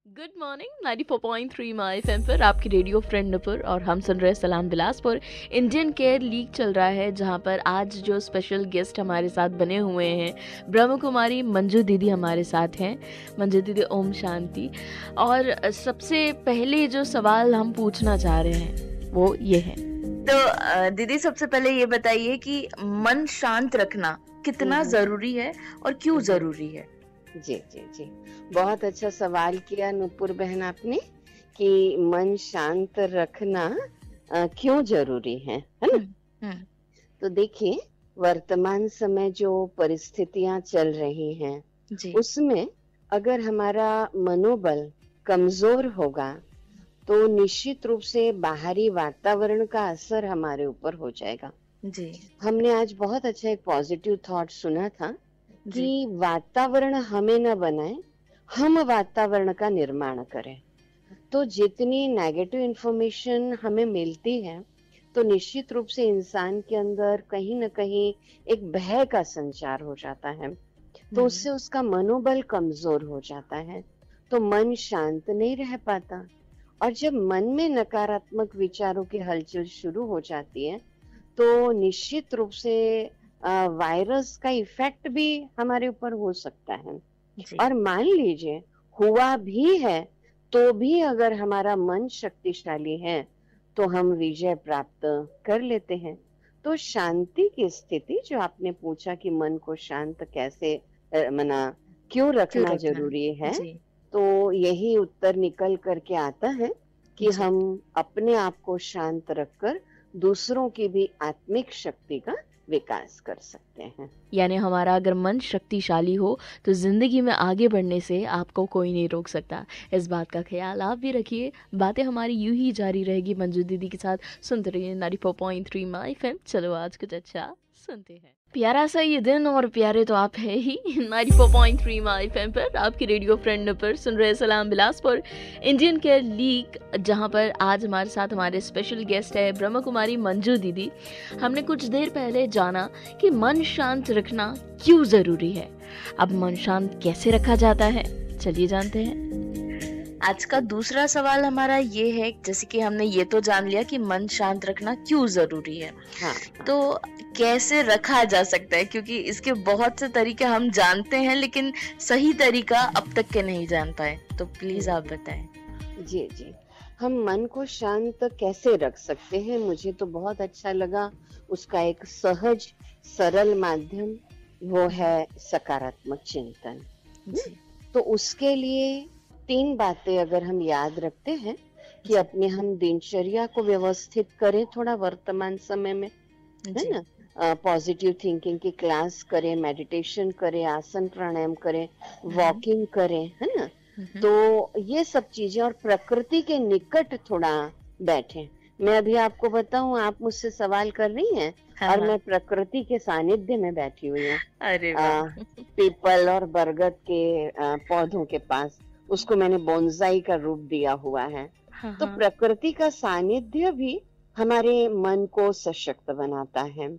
Good morning 94.3 my FM पर आपकी radio friend पर और हम सुन रहे हैं सलाम बिलासपुर। इंडियन केयर लीग चल रहा है जहां पर आज जो स्पेशल गेस्ट हमारे साथ बने हुए हैं ब्रह्म कुमारी मंजू दीदी हमारे साथ हैं। मंजू दीदी ओम शांति। और सबसे पहले जो सवाल हम पूछना चाह रहे हैं वो ये है। तो दीदी सबसे पहले ये बताइए कि मन शांत रखना कितना जरूरी है और क्यों जरूरी है? जी जी जी, बहुत अच्छा सवाल किया नुपुर बहन आपने कि मन शांत रखना क्यों जरूरी है ना। तो देखिए, वर्तमान समय जो परिस्थितियां चल रही हैं उसमें अगर हमारा मनोबल कमजोर होगा तो निश्चित रूप से बाहरी वातावरण का असर हमारे ऊपर हो जाएगा। जी, हमने आज बहुत अच्छा एक पॉजिटिव थॉट सुना था कि वातावरण हमें न बनाए, हम वातावरण का निर्माण करें। तो जितनी नेगेटिव इंफॉर्मेशन हमें मिलती है तो निश्चित रूप से इंसान के अंदर कहीं न कहीं एक भय का संचार हो जाता है, तो उससे उसका मनोबल कमजोर हो जाता है, तो मन शांत नहीं रह पाता। और जब मन में नकारात्मक विचारों की हलचल शुरू हो जाती है तो निश्चित रूप से वायरस का इफेक्ट भी हमारे ऊपर हो सकता है। और मान लीजिए हुआ भी है तो भी अगर हमारा मन शक्तिशाली है तो हम विजय प्राप्त कर लेते हैं। तो शांति की स्थिति जो आपने पूछा कि मन को शांत कैसे क्यों रखना जरूरी है, तो यही उत्तर निकल करके आता है कि हम अपने आप को शांत रखकर दूसरों की भी आत्मिक शक्ति का विकास कर सकते हैं। यानी हमारा अगर मन शक्तिशाली हो तो जिंदगी में आगे बढ़ने से आपको कोई नहीं रोक सकता। इस बात का ख्याल आप भी रखिए। बातें हमारी यूं ही जारी रहेगी मंजू दीदी के साथ। सुनते रहिए 94.3 माय एफएम। चलो आज कुछ अच्छा सुनते हैं। प्यारा सा ये दिन और प्यारे तो आप है ही। 94.3 माय एफएम पर आपकी रेडियो फ्रेंड पर सुन रहे सलाम बिलासपुर इंडियन केयर लीग, जहां पर आज हमारे साथ हमारे स्पेशल गेस्ट है ब्रह्म कुमारी मंजू दीदी। हमने कुछ देर पहले जाना कि मन शांत रखना क्यों जरूरी है। अब मन शांत कैसे रखा जाता है, चलिए जानते हैं। आज का दूसरा सवाल हमारा ये है, जैसे कि हमने ये तो जान लिया कि मन शांत रखना क्यों जरूरी है। हाँ। तो कैसे रखा जा सकता है, क्योंकि इसके बहुत से तरीके हम जानते हैं लेकिन सही तरीका अब तक के नहीं जान पाए, तो प्लीज आप बताएं। जी जी, हम मन को शांत कैसे रख सकते हैं, मुझे तो बहुत अच्छा लगा उसका एक सहज सरल माध्यम, वो है सकारात्मक चिंतन। तो उसके लिए 3 बातें अगर हम याद रखते हैं कि अपने हम दिनचर्या को व्यवस्थित करें थोड़ा वर्तमान समय में, है ना, पॉजिटिव थिंकिंग की क्लास करें, मेडिटेशन करें, आसन प्राणायाम करें, वॉकिंग करें, है ना। तो ये सब चीजें, और प्रकृति के निकट थोड़ा बैठें। मैं अभी आपको बताऊं, आप मुझसे सवाल कर रही हैं और मैं प्रकृति के सानिध्य में बैठी हुई हूँ। अरे पीपल और बरगद के पौधों के पास, उसको मैंने बोनसाई का रूप दिया हुआ है। तो प्रकृति का सानिध्य भी हमारे मन को सशक्त बनाता है।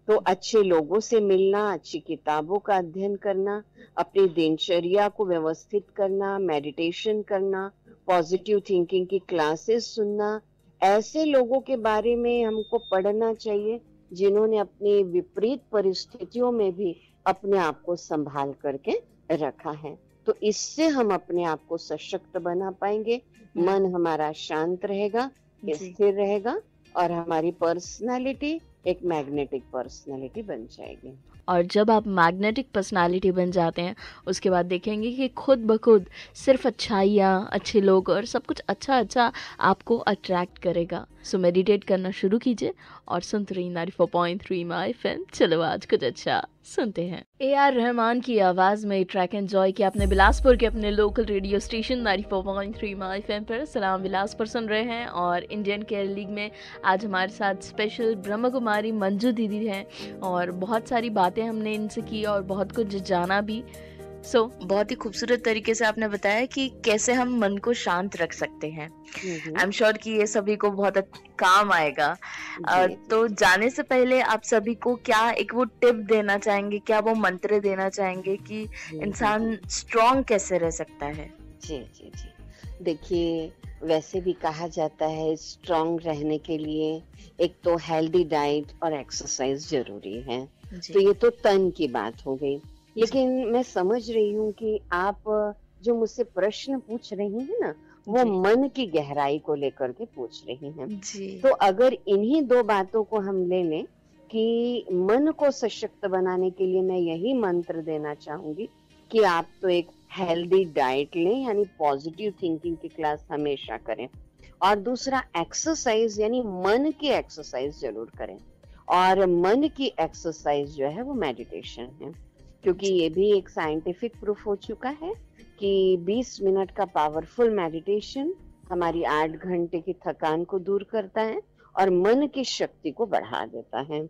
तो अच्छे लोगों से मिलना, अच्छी किताबों का अध्ययन करना, अपनी दिनचर्या को व्यवस्थित करना, मेडिटेशन करना, पॉजिटिव थिंकिंग की क्लासेस सुनना, ऐसे लोगों के बारे में हमको पढ़ना चाहिए जिन्होंने अपनी विपरीत परिस्थितियों में भी अपने आप को संभाल करके रखा है। तो इससे हम अपने आप को सशक्त बना पाएंगे, मन हमारा शांत रहेगा, स्थिर रहेगा और हमारी पर्सनालिटी एक मैग्नेटिक पर्सनालिटी बन जाएगी। और जब आप मैग्नेटिक पर्सनालिटी बन जाते हैं उसके बाद देखेंगे कि खुद ब खुद सिर्फ अच्छाइयाँ, अच्छे लोग और सब कुछ अच्छा अच्छा आपको अट्रैक्ट करेगा। सो मेडिटेट करना शुरू कीजिए और सुनते रहिए 94.3 माय एफएम। चलो आज कुछ अच्छा सुनते हैं। AR रहमान की आवाज में ट्रैक एंजॉय किया आपने बिलासपुर के अपने local radio station 94.3 my FM पर। सलाम बिलासपुर सुन रहे हैं और इंडियन केयर लीग में आज हमारे साथ स्पेशल ब्रह्म कुमारी मंजू दीदी हैं और बहुत सारी बातें हमने इनसे की और बहुत कुछ जाना भी। बहुत ही खूबसूरत तरीके से आपने बताया कि कैसे हम मन को शांत रख सकते हैं। आई एम श्योर कि ये सभी को बहुत काम आएगा। तो जाने से पहले आप सभी को क्या एक वो टिप देना चाहेंगे, क्या वो मंत्र देना चाहेंगे कि इंसान स्ट्रॉन्ग कैसे रह सकता है? जी जी जी, देखिए, वैसे भी कहा जाता है स्ट्रांग रहने के लिए एक तो हेल्दी डाइट और एक्सरसाइज ज़रूरी है। जी, तो ये तो तन की बात हो गई। जी, लेकिन मैं समझ रही हूँ कि आप जो मुझसे प्रश्न पूछ रही हैं ना, वो जी, मन की गहराई को लेकर के पूछ रही हैं। जी, तो अगर इन्हीं 2 बातों को हम ले लें कि मन को सशक्त बनाने के लिए मैं यही मंत्र देना चाहूँगी कि आप तो एक हेल्दी डाइट लें, यानी पॉजिटिव थिंकिंग की क्लास हमेशा करें। और दूसरा एक्सरसाइज यानी मन की एक्सरसाइज ज़रूर करें। और मन की एक्सरसाइज जो है वो मेडिटेशन है, क्योंकि जी, ये भी एक साइंटिफिक प्रूफ हो चुका है कि 20 मिनट का पावरफुल मेडिटेशन हमारी 8 घंटे की थकान को दूर करता है और मन की शक्ति को बढ़ा देता है।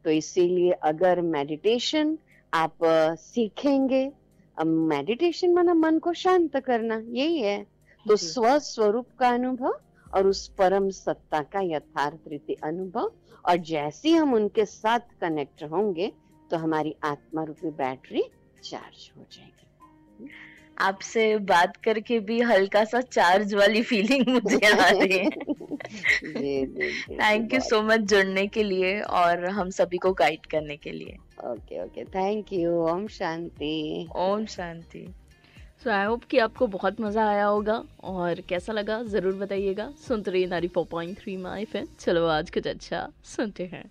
तो इसीलिए अगर मेडिटेशन आप सीखेंगे, मेडिटेशन माना मन को शांत करना, यही है। तो जी। स्व स्वरूप का अनुभव और उस परम सत्ता का यथार्थ रीति अनुभव, और जैसे ही हम उनके साथ कनेक्ट होंगे तो हमारी आत्मा रूपी बैटरी चार्ज हो जाएगी। आपसे बात करके भी हल्का सा चार्ज वाली फीलिंग मुझे आ रही है। जी जी जी जी, थैंक यू बहुत। सो मच जुड़ने के लिए और हम सभी को गाइड करने के लिए। Okay okay, thank you. ओम शांति। ओम शांति। सो आई होप कि आपको बहुत मज़ा आया होगा और कैसा लगा ज़रूर बताइएगा। सुनते रहिए 94.3 माय एफएम। चलो आज कुछ अच्छा सुनते हैं।